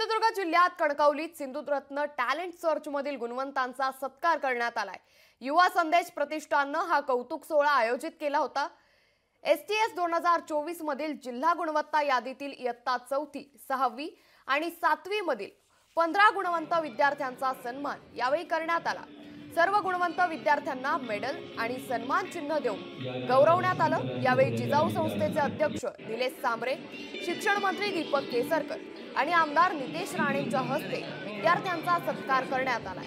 सिंधुदुर्ग जिल्ह्यात कणकवलीत Sindhuratna talent search मधील गुणवंतांचा सत्कार करण्यात आलाय। युवा संदेश प्रतिष्ठानने हा कौतुक सोहळा आयोजित केला होता। STS 2024 मधील जिल्हा गुणवत्ता यादीतील इयत्ता 4थी, 6वी आणि 7वी मधील 15 गुणवंत विद्यार्थ्यांचा सन्मान यावेळी करण्यात आला। सर्व गुणवंत विद्यार्थ्यांना मेडल आणि सन्मान चिन्ह देऊन गौरवण्यात आलं। यावेळी जिजाऊ संस्थेचे अध्यक्ष निलेश सांबरे, शिक्षण मंत्री दीपक केसरकर आणि आमदार नितेश राणेंच्या हस्ते विद्यार्थ्यांचा सत्कार करण्यात आला।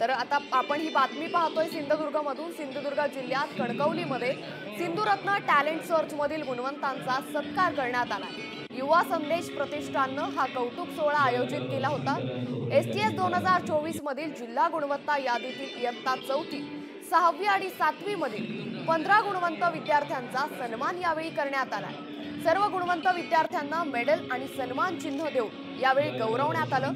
तर आता आपण ही बातमी पाहतोय सिंधुदुर्ग मधून। सिंधुदुर्ग जिल्ह्यात कणकवलीमध्ये सिंधुरत्न टॅलेंट सर्च मधील गुणवंतांचा सत्कार करण्यात आला। युवा संदेश प्रतिष्ठानने हा कौतुक सोहळा आयोजित केला होता। STS 2024 मधील जिल्हा गुणवत्ता यादीतील इयत्ता 4थी, 6वी आणि 7वी मधील 15 गुणवंत विद्यार्थ्यांचा सन्मान यावेळी करण्यात आला। सर्व गुणवंत विद्यार्थ्यांना मेडल आणि सन्मान चिन्ह देऊन यावेळी गौरवण्यात आलं।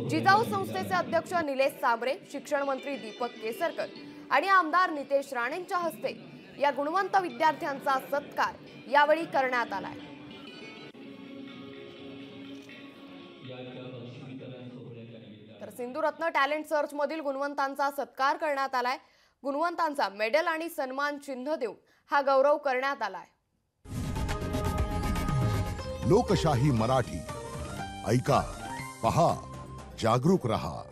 जिजाऊ संस्थेचे अध्यक्ष निलेश सांबरे, शिक्षण मंत्री दीपक केसरकर आणि आमदार नितेश राणेंच्या हस्ते या गुणवंत विद्यार्थ्यांचा सत्कार यावेळी करण्यात आलाय। तर सिंधुरत्न टॅलेंट सर्च मधील गुणवंतांचा सत्कार करण्यात आलाय। गुणवंतांचा मेडल आणि सन्मान चिन्ह देऊन हा गौरव करण्यात आलाय। लोकशाही मराठी ऐका, पहा, जागरूक रहा।